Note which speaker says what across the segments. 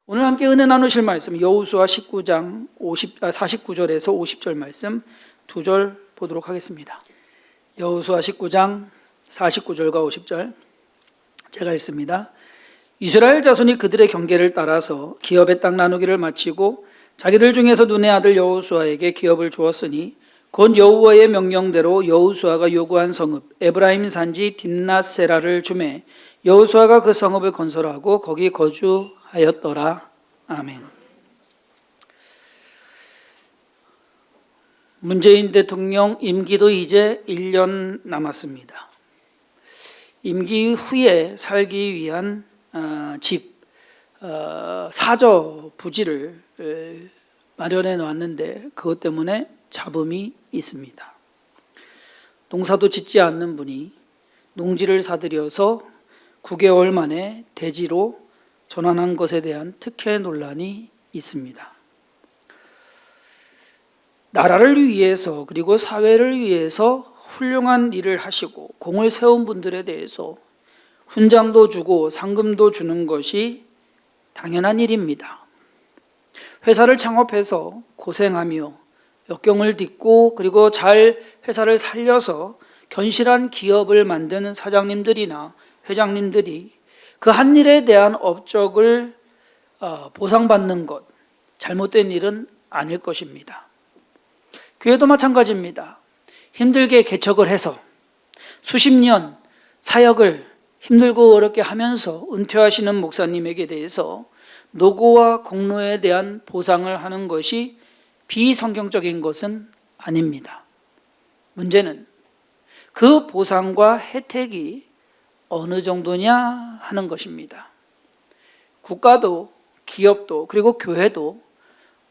Speaker 1: 오늘 함께 은혜 나누실 말씀 여호수아 19장 49절에서 50절 말씀 2절 보도록 하겠습니다. 여호수아 19장 49절과 50절 제가 읽습니다. 이스라엘 자손이 그들의 경계를 따라서 기업의 땅 나누기를 마치고 자기들 중에서 눈의 아들 여호수아에게 기업을 주었으니 곧 여호와의 명령대로 여호수아가 요구한 성읍 에브라임 산지 딥낫세라를 주매 여호수아가 그 성읍을 건설하고 거기 거주하였더라. 아멘. 문재인 대통령 임기도 이제 1년 남았습니다. 임기 후에 살기 위한 집, 사저 부지를 마련해 놨는데 그것 때문에 잡음이 있습니다. 농사도 짓지 않는 분이 농지를 사들여서 9개월 만에 대지로 전환한 것에 대한 특혜 논란이 있습니다. 나라를 위해서 그리고 사회를 위해서 훌륭한 일을 하시고 공을 세운 분들에 대해서 훈장도 주고 상금도 주는 것이 당연한 일입니다. 회사를 창업해서 고생하며 역경을 딛고 그리고 잘 회사를 살려서 견실한 기업을 만드는 사장님들이나 회장님들이 그 한 일에 대한 업적을 보상받는 것, 잘못된 일은 아닐 것입니다. 교회도 마찬가지입니다. 힘들게 개척을 해서 수십 년 사역을 힘들고 어렵게 하면서 은퇴하시는 목사님에게 대해서 노고와 공로에 대한 보상을 하는 것이 비성경적인 것은 아닙니다. 문제는 그 보상과 혜택이 어느 정도냐 하는 것입니다. 국가도 기업도 그리고 교회도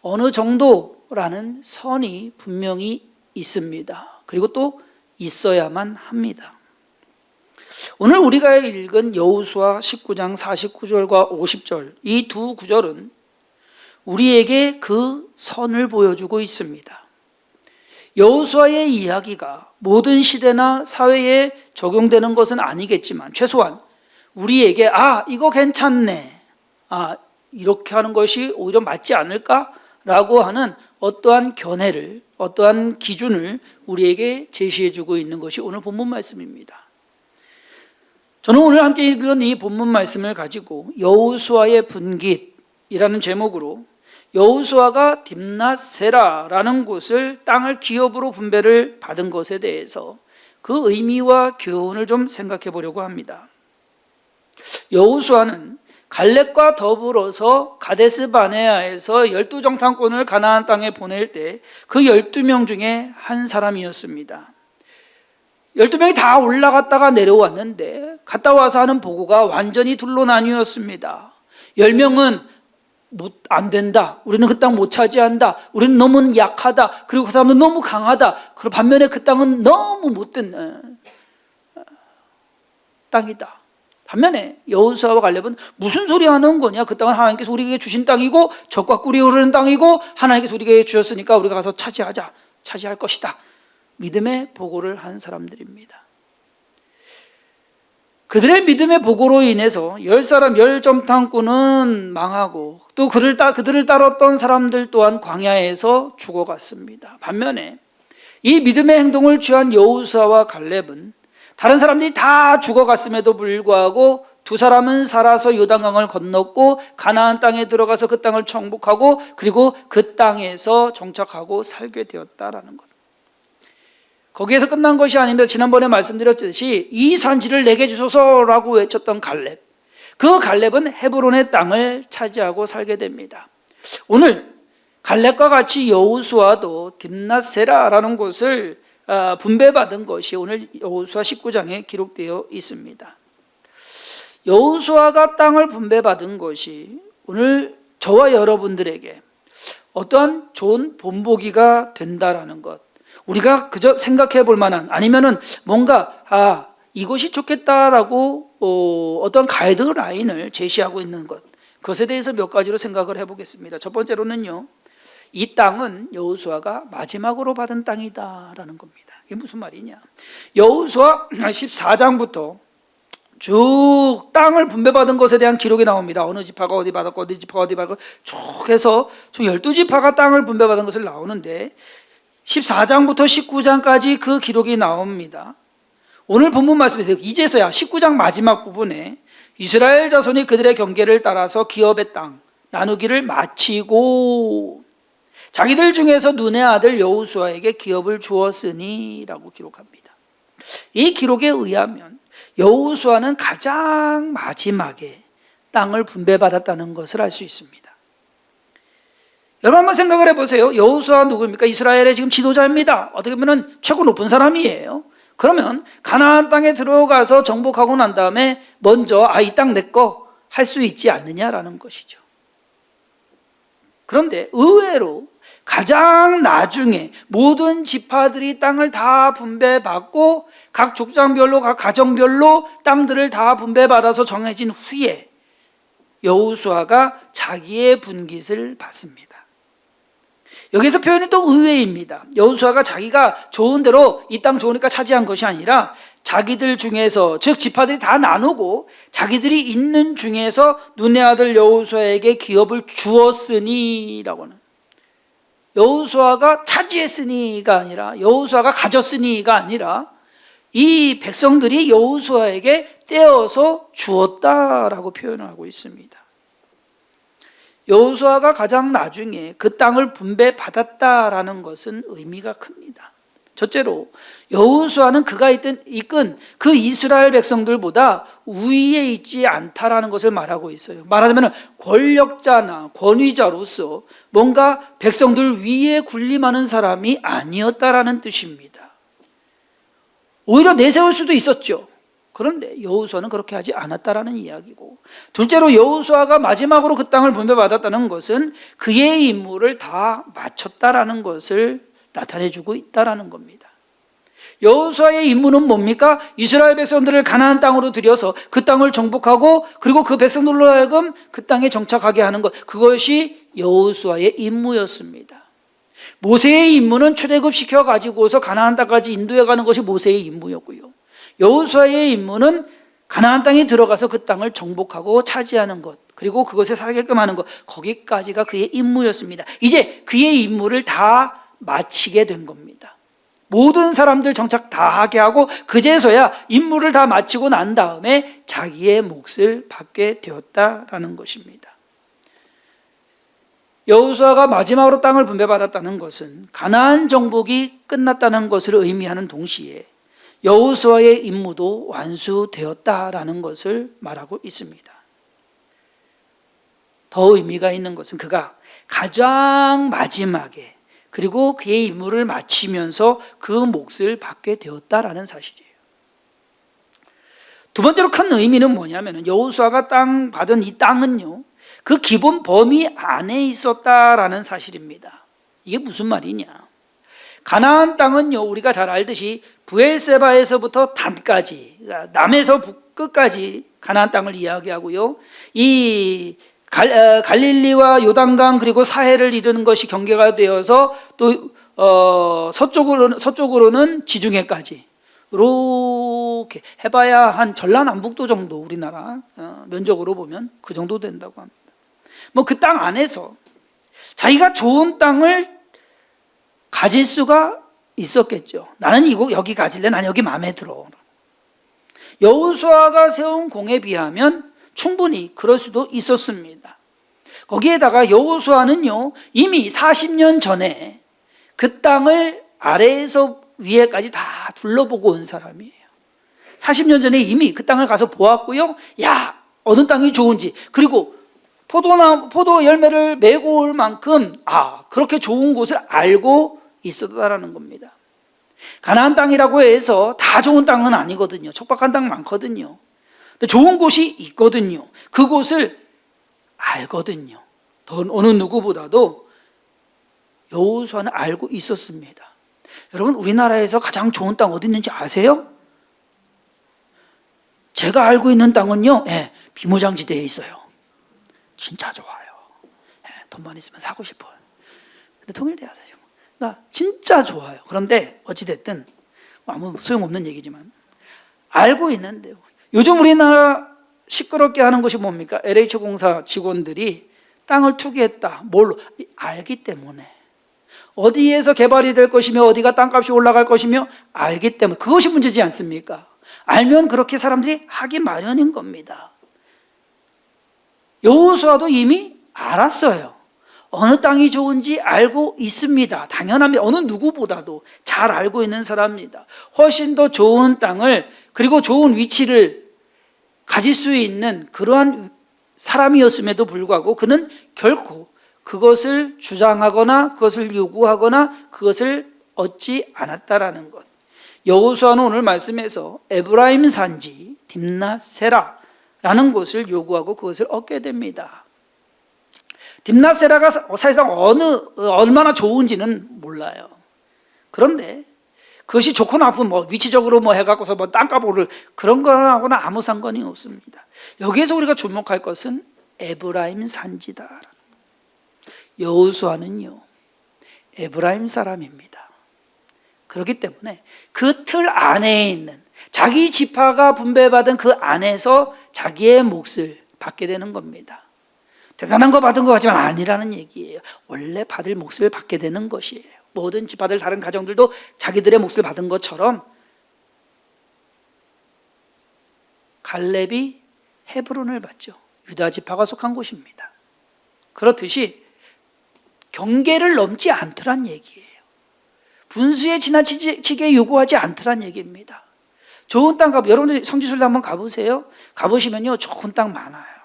Speaker 1: 어느 정도라는 선이 분명히 있습니다. 그리고 또 있어야만 합니다. 오늘 우리가 읽은 여호수아 19장 49절과 50절 이 두 구절은 우리에게 그 선을 보여주고 있습니다. 여호수아의 이야기가 모든 시대나 사회에 적용되는 것은 아니겠지만 최소한 우리에게 이거 괜찮네, 이렇게 하는 것이 오히려 맞지 않을까라고 하는 어떠한 견해를, 어떠한 기준을 우리에게 제시해주고 있는 것이 오늘 본문 말씀입니다. 저는 오늘 함께 읽은 이 본문 말씀을 가지고 여호수아의 분깃이라는 제목으로 여호수아가 딥낫세라라는 곳을 땅을 기업으로 분배를 받은 것에 대해서 그 의미와 교훈을 좀 생각해 보려고 합니다. 여호수아는 갈렙과 더불어서 가데스 바네아에서 12정탐꾼을 가나안 땅에 보낼 때 그 12명 중에 한 사람이었습니다. 12명이 다 올라갔다가 내려왔는데 갔다 와서 하는 보고가 완전히 둘로 나뉘었습니다. 10명은 안 된다. 우리는 그 땅 못 차지한다. 우리는 너무 약하다. 그리고 그 사람은 너무 강하다. 그리고 반면에 그 땅은 너무 못된 땅이다. 반면에 여호수아와 갈렙은 무슨 소리 하는 거냐? 그 땅은 하나님께서 우리에게 주신 땅이고 적과 꿀이 흐르는 땅이고 하나님께서 우리에게 주셨으니까 우리가 가서 차지할 것이다. 믿음의 보고를 한 사람들입니다. 그들의 믿음의 보고로 인해서 10사람 10정탐꾼은 망하고 또 그들을 따랐던 사람들 또한 광야에서 죽어갔습니다. 반면에 이 믿음의 행동을 취한 여호수아와 갈렙은 다른 사람들이 다 죽어갔음에도 불구하고 두 사람은 살아서 요단강을 건넜고 가나안 땅에 들어가서 그 땅을 정복하고 그리고 그 땅에서 정착하고 살게 되었다라는 것. 거기에서 끝난 것이 아닙니다. 지난번에 말씀드렸듯이 이 산지를 내게 주소서라고 외쳤던 갈렙, 그 갈렙은 헤브론의 땅을 차지하고 살게 됩니다. 오늘 갈렙과 같이 여호수아도 딥낫세라라는 곳을 분배받은 것이 오늘 여호수아 19장에 기록되어 있습니다. 여호수아가 땅을 분배받은 것이 오늘 저와 여러분들에게 어떠한 좋은 본보기가 된다라는 것, 우리가 그저 생각해 볼 만한, 아니면은 뭔가 이것이 좋겠다라고 어떤 가이드라인을 제시하고 있는 것, 그것에 대해서 몇 가지로 생각을 해보겠습니다. 첫 번째로는요, 이 땅은 여호수아가 마지막으로 받은 땅이다라는 겁니다. 이게 무슨 말이냐? 여호수아 14장부터 쭉 땅을 분배받은 것에 대한 기록이 나옵니다. 어느 지파가 어디 받았고 어디 지파가 어디 받았고 쭉 해서 총 12지파가 땅을 분배받은 것을 나오는데 14장부터 19장까지 그 기록이 나옵니다. 오늘 본문 말씀에서 이제서야 19장 마지막 부분에 이스라엘 자손이 그들의 경계를 따라서 기업의 땅 나누기를 마치고 자기들 중에서 눈의 아들 여호수아에게 기업을 주었으니 라고 기록합니다. 이 기록에 의하면 여호수아는 가장 마지막에 땅을 분배받았다는 것을 알 수 있습니다. 여러분 한번 생각을 해보세요. 여호수아 누구입니까? 이스라엘의 지금 지도자입니다. 어떻게 보면 최고 높은 사람이에요. 그러면 가나안 땅에 들어가서 정복하고 난 다음에 먼저 이 땅 내 거 할 수 있지 않느냐라는 것이죠. 그런데 의외로 가장 나중에 모든 지파들이 땅을 다 분배받고 각 족장별로 각 가정별로 땅들을 다 분배받아서 정해진 후에 여호수아가 자기의 분깃을 받습니다. 여기서 표현이 또 의외입니다. 여호수아가 자기가 좋은 대로 이 땅 좋으니까 차지한 것이 아니라 자기들 중에서 즉 지파들이 다 나누고 자기들이 있는 중에서 눈의 아들 여호수아에게 기업을 주었으니 라고는 여호수아가 차지했으니가 아니라 여호수아가 가졌으니가 아니라 이 백성들이 여호수아에게 떼어서 주었다라고 표현을 하고 있습니다. 여호수아가 가장 나중에 그 땅을 분배받았다라는 것은 의미가 큽니다. 첫째로 여호수아는 그가 이끈 그 이스라엘 백성들보다 우위에 있지 않다라는 것을 말하고 있어요. 말하자면 권력자나 권위자로서 뭔가 백성들 위에 군림하는 사람이 아니었다라는 뜻입니다. 오히려 내세울 수도 있었죠. 그런데 여호수아는 그렇게 하지 않았다라는 이야기고, 둘째로 여호수아가 마지막으로 그 땅을 분배받았다는 것은 그의 임무를 다 마쳤다라는 것을 나타내주고 있다라는 겁니다. 여호수아의 임무는 뭡니까? 이스라엘 백성들을 가나안 땅으로 들여서 그 땅을 정복하고 그리고 그 백성들로 하여금 그 땅에 정착하게 하는 것, 그것이 여호수아의 임무였습니다. 모세의 임무는 출애굽시켜 가지고서 가나안 땅까지 인도해 가는 것이 모세의 임무였고요, 여호수아의 임무는 가나안 땅에 들어가서 그 땅을 정복하고 차지하는 것, 그리고 그것에 살게끔 하는 것, 거기까지가 그의 임무였습니다. 이제 그의 임무를 다 마치게 된 겁니다. 모든 사람들 정착 다 하게 하고 그제서야 임무를 다 마치고 난 다음에 자기의 몫을 받게 되었다라는 것입니다. 여호수아가 마지막으로 땅을 분배받았다는 것은 가나안 정복이 끝났다는 것을 의미하는 동시에 여호수아의 임무도 완수되었다라는 것을 말하고 있습니다. 더 의미가 있는 것은 그가 가장 마지막에 그리고 그의 임무를 마치면서 그 몫을 받게 되었다라는 사실이에요. 두 번째로 큰 의미는 뭐냐면 여호수아가 땅 받은 이 땅은요, 그 기본 범위 안에 있었다라는 사실입니다. 이게 무슨 말이냐? 가나안 땅은요, 우리가 잘 알듯이 브엘세바에서부터 단까지, 남에서 북끝까지 가나안 땅을 이야기하고요, 이 갈릴리와 요단강 그리고 사해를 이루는 것이 경계가 되어서 또 서쪽으로는 지중해까지 이렇게 해봐야 한 전라남북도 정도, 우리나라 면적으로 보면 그 정도 된다고 합니다. 뭐 그 땅 안에서 자기가 좋은 땅을 가질 수가 있었겠죠. 나는 여기 가질래, 난 여기 마음에 들어. 여호수아가 세운 공에 비하면 충분히 그럴 수도 있었습니다. 거기에다가 여호수아는요, 이미 40년 전에 그 땅을 아래에서 위에까지 다 둘러보고 온 사람이에요. 40년 전에 이미 그 땅을 가서 보았고요, 야, 어느 땅이 좋은지, 그리고 포도 열매를 메고 올 만큼 그렇게 좋은 곳을 알고 있었다라는 겁니다. 가나안 땅이라고 해서 다 좋은 땅은 아니거든요. 척박한 땅 많거든요. 근데 좋은 곳이 있거든요. 그곳을 알거든요. 더 어느 누구보다도 여호수아는 알고 있었습니다. 여러분, 우리나라에서 가장 좋은 땅 어디 있는지 아세요? 제가 알고 있는 땅은요, 비무장지대에 있어요. 진짜 좋아요. 돈만 있으면 사고 싶어요. 근데 통일돼야 되죠. 그러니까 진짜 좋아요. 그런데 어찌됐든 아무 소용없는 얘기지만 알고 있는데요, 요즘 우리나라 시끄럽게 하는 것이 뭡니까? LH공사 직원들이 땅을 투기했다. 뭘로? 알기 때문에. 어디에서 개발이 될 것이며 어디가 땅값이 올라갈 것이며 알기 때문에. 그것이 문제지 않습니까? 알면 그렇게 사람들이 하기 마련인 겁니다. 여호수아도 이미 알았어요. 어느 땅이 좋은지 알고 있습니다. 당연합니다. 어느 누구보다도 잘 알고 있는 사람입니다. 훨씬 더 좋은 땅을, 그리고 좋은 위치를 가질 수 있는 그러한 사람이었음에도 불구하고 그는 결코 그것을 주장하거나 그것을 요구하거나 그것을 얻지 않았다라는 것. 여호수아는 오늘 말씀에서 에브라임 산지 딥낫세라라는 곳을 요구하고 그것을 얻게 됩니다. 딥낫세라가 사실상 얼마나 좋은지는 몰라요. 그런데 그것이 좋고 나쁜 위치적으로 해갖고서 땅값 오를 그런 거하고는 아무 상관이 없습니다. 여기에서 우리가 주목할 것은 에브라임 산지다. 여호수아는요 에브라임 사람입니다. 그렇기 때문에 그 틀 안에 있는 자기 지파가 분배받은 그 안에서 자기의 몫을 받게 되는 겁니다. 대단한 거 받은 것 같지만 아니라는 얘기예요. 원래 받을 몫을 받게 되는 것이에요. 모든 지파들, 다른 가정들도 자기들의 몫을 받은 것처럼 갈렙이 헤브론을 받죠. 유다 지파가 속한 곳입니다. 그렇듯이 경계를 넘지 않더란 얘기예요. 분수에 지나치게 요구하지 않더란 얘기입니다. 좋은 땅 여러분들 성지순례 한번 가보세요. 가보시면요 좋은 땅 많아요.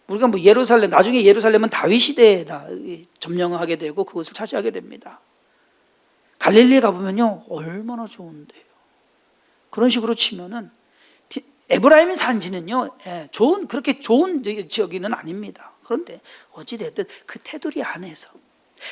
Speaker 1: 우리가 예루살렘, 나중에 예루살렘은 다윗 시대에다 점령하게 되고 그것을 차지하게 됩니다. 갈릴리에 가보면요 얼마나 좋은데요. 그런 식으로 치면은 에브라임 산지는요 그렇게 좋은 지역이는 아닙니다. 그런데 어찌됐든 그 테두리 안에서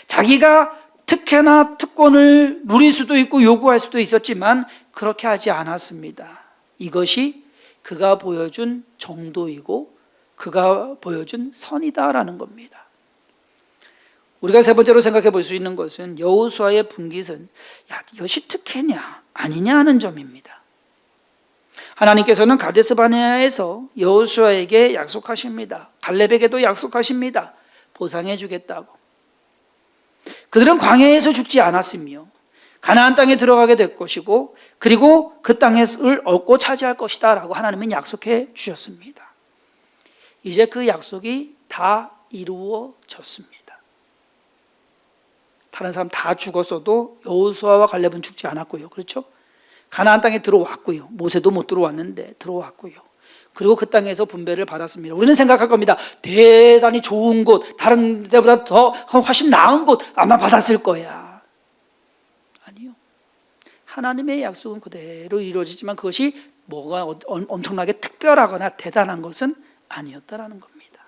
Speaker 1: 자기가 특혜나 특권을 누릴 수도 있고 요구할 수도 있었지만 그렇게 하지 않았습니다. 이것이 그가 보여준 정도이고 그가 보여준 선이다라는 겁니다. 우리가 세 번째로 생각해 볼 수 있는 것은 여호수아의 분깃은 이것이 특혜냐 아니냐 하는 점입니다. 하나님께서는 가데스 바네아에서 여호수아에게 약속하십니다. 갈렙에게도 약속하십니다. 보상해 주겠다고. 그들은 광야에서 죽지 않았으며 가나안 땅에 들어가게 될 것이고 그리고 그 땅을 얻고 차지할 것이다 라고 하나님은 약속해 주셨습니다. 이제 그 약속이 다 이루어졌습니다. 다른 사람 다 죽었어도 여호수아와 갈렙은 죽지 않았고요. 그렇죠? 가나안 땅에 들어왔고요. 모세도 못 들어왔는데 들어왔고요. 그리고 그 땅에서 분배를 받았습니다. 우리는 생각할 겁니다. 대단히 좋은 곳, 다른 데보다 더 훨씬 나은 곳 아마 받았을 거야. 아니요. 하나님의 약속은 그대로 이루어지지만 그것이 뭐가 엄청나게 특별하거나 대단한 것은 아니었다라는 겁니다.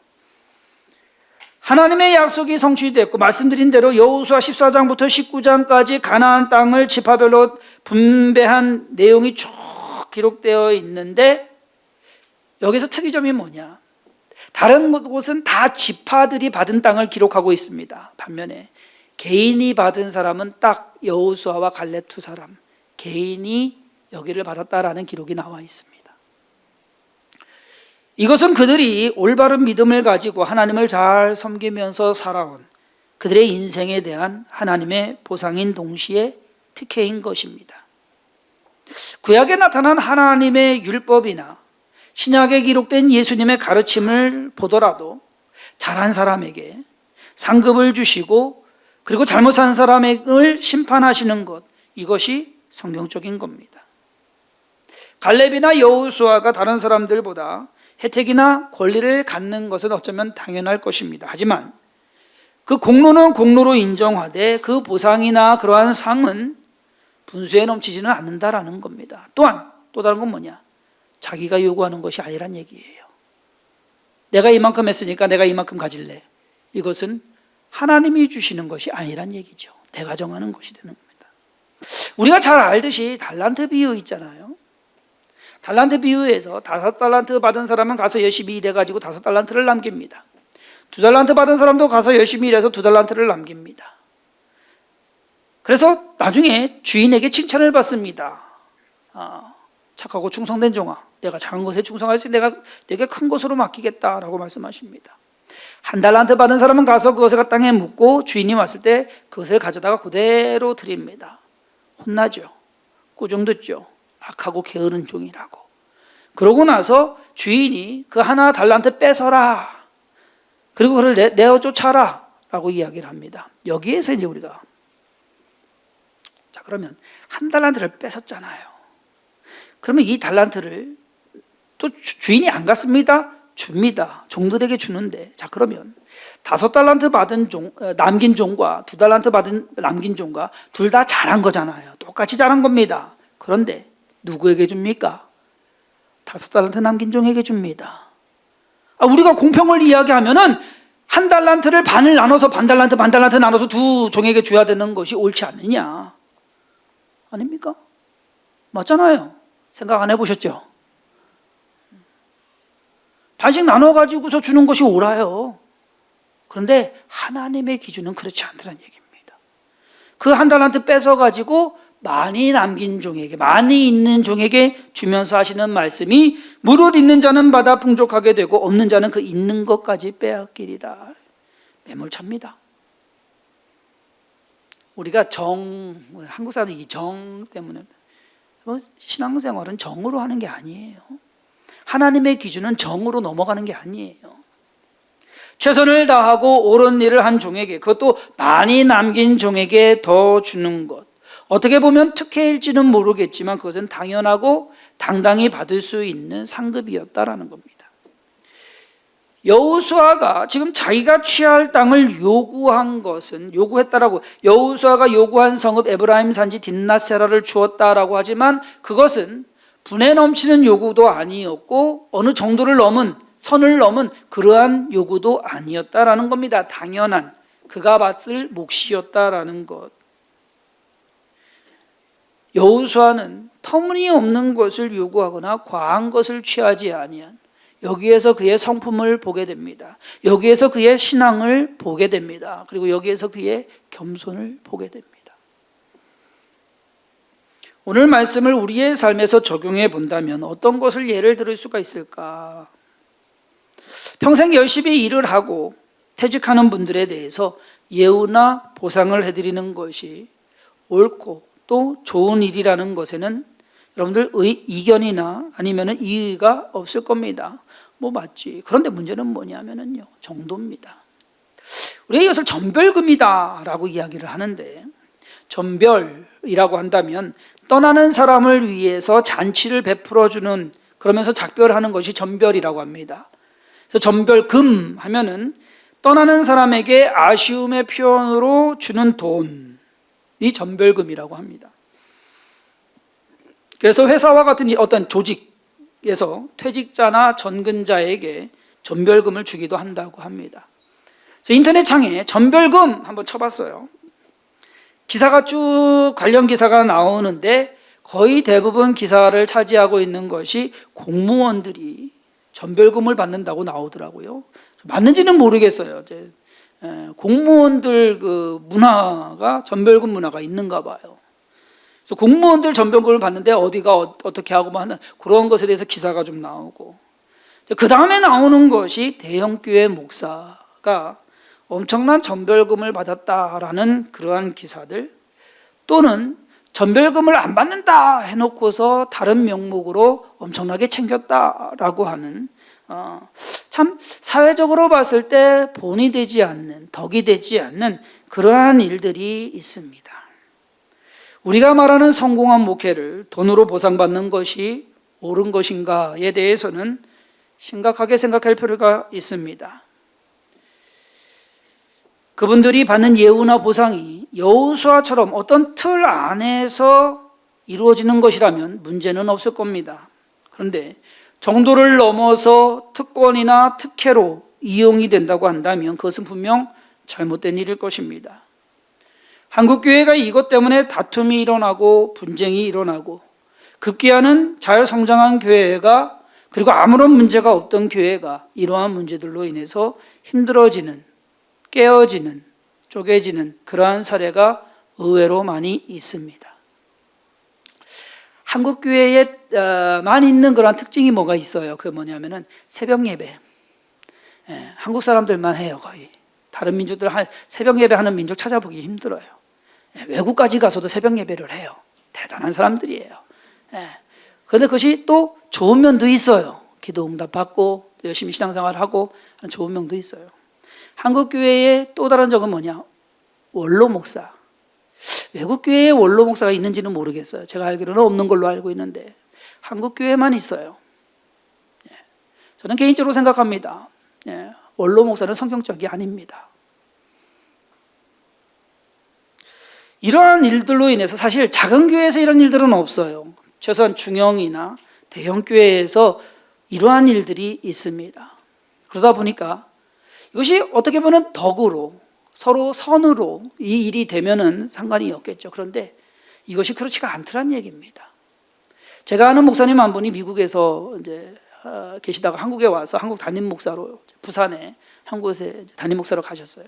Speaker 1: 하나님의 약속이 성취됐고 말씀드린 대로 여호수아 14장부터 19장까지 가나안 땅을 지파별로 분배한 내용이 쭉 기록되어 있는데 여기서 특이점이 뭐냐? 다른 곳은 다 지파들이 받은 땅을 기록하고 있습니다. 반면에 개인이 받은 사람은 딱 여호수아와 갈렙 두 사람 개인이 여기를 받았다라는 기록이 나와 있습니다. 이것은 그들이 올바른 믿음을 가지고 하나님을 잘 섬기면서 살아온 그들의 인생에 대한 하나님의 보상인 동시에 특혜인 것입니다. 구약에 나타난 하나님의 율법이나 신약에 기록된 예수님의 가르침을 보더라도 잘한 사람에게 상급을 주시고 그리고 잘못 산 사람을 심판하시는 것, 이것이 성경적인 겁니다. 갈렙이나 여호수아가 다른 사람들보다 혜택이나 권리를 갖는 것은 어쩌면 당연할 것입니다. 하지만 그 공로는 공로로 인정하되 그 보상이나 그러한 상은 분수에 넘치지는 않는다라는 겁니다. 또한 또 다른 건 뭐냐? 자기가 요구하는 것이 아니란 얘기예요. 내가 이만큼 했으니까 내가 이만큼 가질래. 이것은 하나님이 주시는 것이 아니란 얘기죠. 내가 정하는 것이 되는 겁니다. 우리가 잘 알듯이 달란트 비유 있잖아요. 달란트 비유에서 5달란트 받은 사람은 가서 열심히 일해가지고 5달란트를 남깁니다. 2달란트 받은 사람도 가서 열심히 일해서 2달란트를 남깁니다. 그래서 나중에 주인에게 칭찬을 받습니다. 착하고 충성된 종아, 내가 작은 것에 충성하지 내가 내게 큰 것으로 맡기겠다라고 말씀하십니다. 한 달란트 받은 사람은 가서 그것을 땅에 묻고 주인이 왔을 때 그것을 가져다가 그대로 드립니다. 혼나죠. 꾸중 듣죠. 악하고 게으른 종이라고. 그러고 나서 주인이 그 하나 달란트 뺏어라. 그리고 그를 내어 쫓아라 라고 이야기를 합니다. 여기에서 이제 우리가 자 그러면 한 달란트를 뺏었잖아요. 그러면 이 달란트를 또 주인이 안 갔습니다. 줍니다. 종들에게 주는데 자 그러면 5달란트 받은 남긴 종과 2달란트 받은 남긴 종과 둘 다 잘한 거잖아요. 똑같이 잘한 겁니다. 그런데 누구에게 줍니까? 5달란트 남긴 종에게 줍니다. 우리가 공평을 이야기하면은 한 달란트를 반을 나눠서 반 달란트 나눠서 두 종에게 줘야 되는 것이 옳지 않느냐? 아닙니까? 맞잖아요. 생각 안 해보셨죠? 반씩 나눠가지고서 주는 것이 옳아요. 그런데 하나님의 기준은 그렇지 않다는 얘기입니다. 그 한 달란트 뺏어가지고 많이 남긴 종에게, 많이 있는 종에게 주면서 하시는 말씀이 무릇 있는 자는 받아 풍족하게 되고 없는 자는 그 있는 것까지 빼앗기리라. 매몰차입니다. 우리가 한국 사람들이 이 정 때문에 신앙생활은 정으로 하는 게 아니에요. 하나님의 기준은 정으로 넘어가는 게 아니에요. 최선을 다하고 옳은 일을 한 종에게, 그것도 많이 남긴 종에게 더 주는 것. 어떻게 보면 특혜일지는 모르겠지만 그것은 당연하고 당당히 받을 수 있는 상급이었다라는 겁니다. 여호수아가 지금 자기가 취할 땅을 요구했다라고, 여호수아가 요구한 성읍 에브라임 산지 딥낫세라를 주었다라고 하지만 그것은 분에 넘치는 요구도 아니었고 어느 정도를 넘은 선을 넘은 그러한 요구도 아니었다라는 겁니다. 당연한 그가 받을 몫이었다라는 것. 여호수아는 터무니없는 것을 요구하거나 과한 것을 취하지 아니한, 여기에서 그의 성품을 보게 됩니다. 여기에서 그의 신앙을 보게 됩니다. 그리고 여기에서 그의 겸손을 보게 됩니다. 오늘 말씀을 우리의 삶에서 적용해 본다면 어떤 것을 예를 들을 수가 있을까? 평생 열심히 일을 하고 퇴직하는 분들에 대해서 예우나 보상을 해드리는 것이 옳고 또 좋은 일이라는 것에는 여러분들 이견이나 아니면 이의가 없을 겁니다. 맞지. 그런데 문제는 뭐냐면요, 정도입니다. 우리가 이것을 전별금이다 라고 이야기를 하는데, 전별이라고 한다면 떠나는 사람을 위해서 잔치를 베풀어주는, 그러면서 작별하는 것이 전별이라고 합니다. 그래서 전별금 하면은 떠나는 사람에게 아쉬움의 표현으로 주는 돈이 전별금이라고 합니다. 그래서 회사와 같은 어떤 조직에서 퇴직자나 전근자에게 전별금을 주기도 한다고 합니다. 그래서 인터넷 창에 전별금 한번 쳐봤어요. 기사가 쭉 관련 기사가 나오는데 거의 대부분 기사를 차지하고 있는 것이 공무원들이 전별금을 받는다고 나오더라고요. 맞는지는 모르겠어요. 이제 공무원들 그 문화가 전별금 문화가 있는가 봐요. 그래서 공무원들 전별금을 받는데 어디가 어떻게 하고 하는 그런 것에 대해서 기사가 좀 나오고, 그 다음에 나오는 것이 대형교회 목사가 엄청난 전별금을 받았다라는 그러한 기사들, 또는 전별금을 안 받는다 해놓고서 다른 명목으로 엄청나게 챙겼다라고 하는, 참 사회적으로 봤을 때 본이 되지 않는, 덕이 되지 않는 그러한 일들이 있습니다. 우리가 말하는 성공한 목회를 돈으로 보상받는 것이 옳은 것인가에 대해서는 심각하게 생각할 필요가 있습니다. 그분들이 받는 예우나 보상이 여호수아처럼 어떤 틀 안에서 이루어지는 것이라면 문제는 없을 겁니다. 그런데 정도를 넘어서 특권이나 특혜로 이용이 된다고 한다면 그것은 분명 잘못된 일일 것입니다. 한국교회가 이것 때문에 다툼이 일어나고 분쟁이 일어나고, 급기야는 잘 성장한 교회가, 그리고 아무런 문제가 없던 교회가 이러한 문제들로 인해서 힘들어지는, 깨어지는, 쪼개지는 그러한 사례가 의외로 많이 있습니다. 한국 교회에 많이 있는 그런 특징이 뭐가 있어요? 그 뭐냐면은 새벽 예배. 예, 한국 사람들만 해요, 거의. 다른 민족들 새벽 예배 하는 민족 찾아보기 힘들어요. 예, 외국까지 가서도 새벽 예배를 해요. 대단한 사람들이에요. 예, 그런데 그것이 또 좋은 면도 있어요. 기도 응답 받고 열심히 신앙생활 하고 하는 좋은 면도 있어요. 한국 교회의 또 다른 적은 뭐냐? 원로 목사. 외국 교회에 원로 목사가 있는지는 모르겠어요. 제가 알기로는 없는 걸로 알고 있는데 한국 교회만 있어요. 예. 저는 개인적으로 생각합니다. 예. 원로 목사는 성경적이 아닙니다. 이러한 일들로 인해서 사실 작은 교회에서 이런 일들은 없어요. 최소한 중형이나 대형 교회에서 이러한 일들이 있습니다. 그러다 보니까 이것이 어떻게 보면 덕으로 서로 선으로 이 일이 되면은 상관이 없겠죠. 그런데 이것이 그렇지가 않더란 얘기입니다. 제가 아는 목사님 한 분이 미국에서 이제 계시다가 한국에 와서 한국 담임 목사로 부산에 한 곳에 담임 목사로 가셨어요.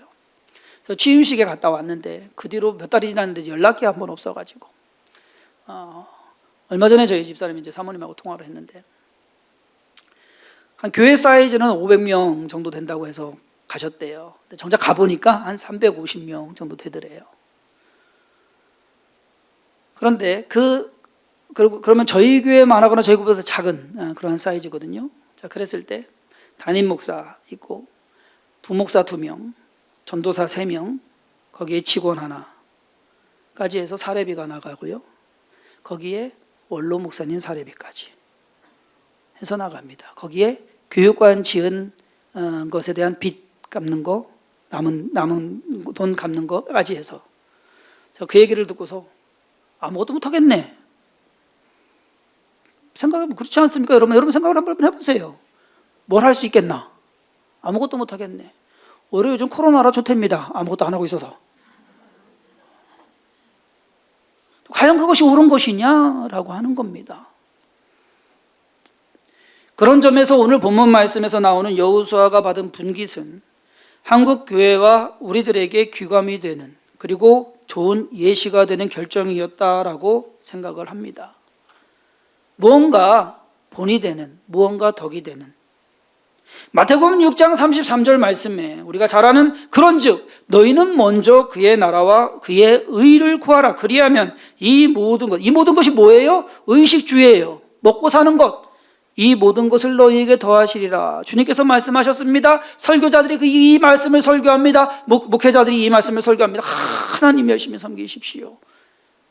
Speaker 1: 그래서 취임식에 갔다 왔는데 그 뒤로 몇 달이 지났는데 연락이 한 번 없어가지고 얼마 전에 저희 집사람이 이제 사모님하고 통화를 했는데 한 교회 사이즈는 500명 정도 된다고 해서 가셨대요. 근데 정작 가보니까 한 350명 정도 되더래요. 그런데 그러면 저희 교회만 하거나 저희 교회보다 작은 그런 사이즈거든요. 자, 그랬을 때 담임 목사 있고 부목사 2명, 전도사 3명, 거기에 직원 하나까지 해서 사례비가 나가고요. 거기에 원로 목사님 사례비까지 해서 나갑니다. 거기에 교육관 지은 것에 대한 빚 갚는 거, 남은 돈 갚는 거까지 해서 그 얘기를 듣고서 아무것도 못하겠네. 생각해보면 그렇지 않습니까? 여러분 생각을 한번 해보세요. 뭘 할 수 있겠나? 아무것도 못하겠네. 오히려 요즘 코로나라 좋답니다. 아무것도 안 하고 있어서. 과연 그것이 옳은 것이냐라고 하는 겁니다. 그런 점에서 오늘 본문 말씀에서 나오는 여호수아가 받은 분깃은 한국 교회와 우리들에게 귀감이 되는 그리고 좋은 예시가 되는 결정이었다라고 생각을 합니다. 무언가 본이 되는, 무언가 덕이 되는. 마태복음 6장 33절 말씀에 우리가 잘 아는 그런즉 너희는 먼저 그의 나라와 그의 의를 구하라. 그리하면 이 모든 것이 뭐예요? 의식주예요. 먹고 사는 것. 이 모든 것을 너희에게 더하시리라. 주님께서 말씀하셨습니다. 설교자들이 이 말씀을 설교합니다. 목회자들이 이 말씀을 설교합니다. 하나님 열심히 섬기십시오.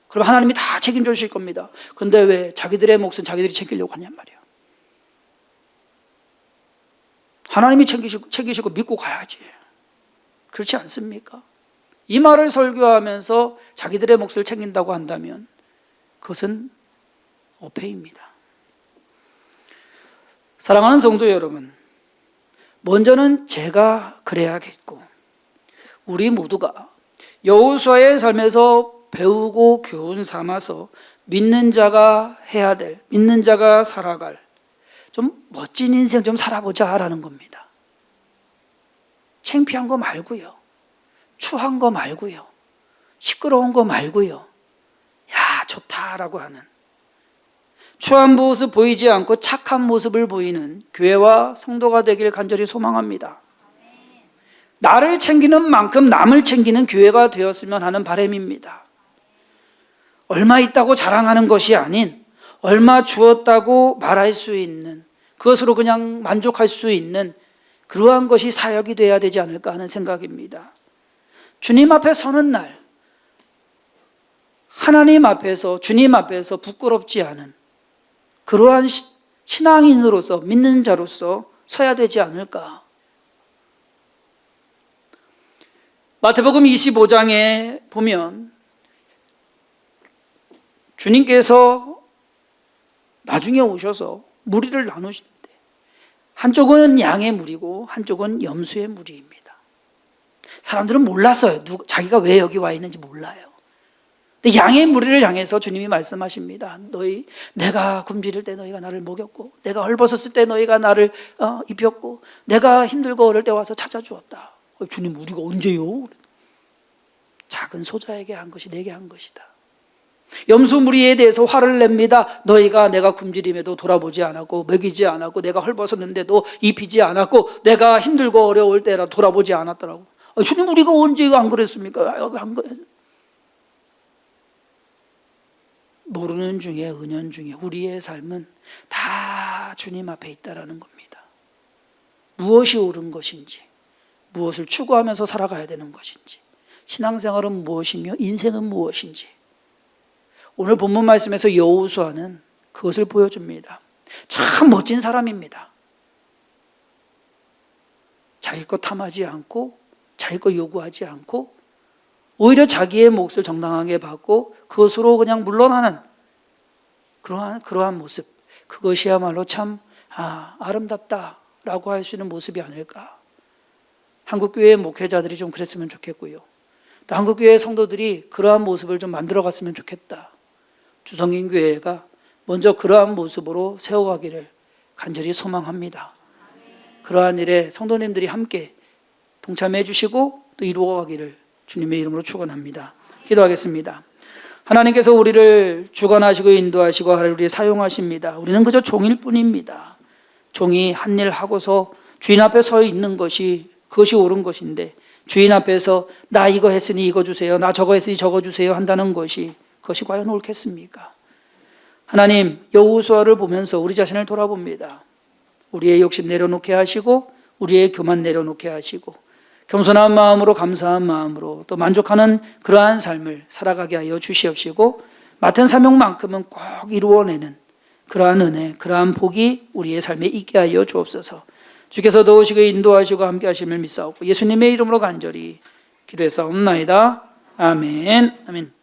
Speaker 1: 그럼 하나님이 다 책임져 주실 겁니다. 근데 왜 자기들의 몫은 자기들이 챙기려고 하냔 말이에요. 하나님이 챙기시고 믿고 가야지. 그렇지 않습니까? 이 말을 설교하면서 자기들의 몫을 챙긴다고 한다면 그것은 어폐입니다. 사랑하는 성도 여러분, 먼저는 제가 그래야겠고 우리 모두가 여호수아의 삶에서 배우고 교훈 삼아서 믿는 자가 해야 될, 믿는 자가 살아갈 좀 멋진 인생 좀 살아보자라는 겁니다. 창피한 거 말고요, 추한 거 말고요, 시끄러운 거 말고요, 야 좋다라고 하는 추한 모습 보이지 않고 착한 모습을 보이는 교회와 성도가 되길 간절히 소망합니다. 나를 챙기는 만큼 남을 챙기는 교회가 되었으면 하는 바람입니다. 얼마 있다고 자랑하는 것이 아닌 얼마 주었다고 말할 수 있는, 그것으로 그냥 만족할 수 있는 그러한 것이 사역이 돼야 되지 않을까 하는 생각입니다. 주님 앞에 서는 날, 하나님 앞에서, 주님 앞에서 부끄럽지 않은 그러한 신앙인으로서, 믿는 자로서 서야 되지 않을까. 마태복음 25장에 보면 주님께서 나중에 오셔서 무리를 나누시는데 한쪽은 양의 무리고 한쪽은 염소의 무리입니다. 사람들은 몰랐어요. 자기가 왜 여기 와 있는지 몰라요. 근데 양의 무리를 향해서 주님이 말씀하십니다. 내가 굶주릴 때 너희가 나를 먹였고, 내가 헐벗었을 때 너희가 나를 입혔고, 내가 힘들고 어릴 때 와서 찾아주었다. 주님, 우리가 언제요? 작은 소자에게 한 것이 내게 한 것이다. 염소무리에 대해서 화를 냅니다. 너희가 내가 굶주림에도 돌아보지 않았고 먹이지 않았고 내가 헐벗었는데도 입히지 않았고 내가 힘들고 어려울 때라 돌아보지 않았더라고. 주님 우리가 언제 안 그랬습니까? 안 그랬... 모르는 중에 은연 중에 우리의 삶은 다 주님 앞에 있다라는 겁니다. 무엇이 옳은 것인지, 무엇을 추구하면서 살아가야 되는 것인지, 신앙생활은 무엇이며 인생은 무엇인지, 오늘 본문 말씀에서 여호수아는 그것을 보여줍니다. 참 멋진 사람입니다. 자기 것 탐하지 않고 자기 것 요구하지 않고 오히려 자기의 몫을 정당하게 받고 그것으로 그냥 물러나는 그러한 모습, 그것이야말로 참 아름답다라고 할 수 있는 모습이 아닐까. 한국교회 목회자들이 좀 그랬으면 좋겠고요. 또 한국교회 성도들이 그러한 모습을 좀 만들어갔으면 좋겠다. 주성인교회가 먼저 그러한 모습으로 세워가기를 간절히 소망합니다. 그러한 일에 성도님들이 함께 동참해 주시고 또 이루어가기를 주님의 이름으로 축원합니다. 기도하겠습니다. 하나님께서 우리를 주관하시고 인도하시고 우리를 사용하십니다. 우리는 그저 종일 뿐입니다. 종이 한 일 하고서 주인 앞에 서 있는 것이 그것이 옳은 것인데 주인 앞에서 나 이거 했으니 이거 주세요, 나 저거 했으니 저거 주세요 한다는 것이 그것이 과연 옳겠습니까? 하나님, 여호수아를 보면서 우리 자신을 돌아봅니다. 우리의 욕심 내려놓게 하시고 우리의 교만 내려놓게 하시고 겸손한 마음으로 감사한 마음으로 또 만족하는 그러한 삶을 살아가게 하여 주시옵시고 맡은 사명만큼은 꼭 이루어내는 그러한 은혜, 그러한 복이 우리의 삶에 있게 하여 주옵소서. 주께서 도우시고 인도하시고 함께 하심을 믿사옵고 예수님의 이름으로 간절히 기도했사옵나이다. 아멘. 아멘.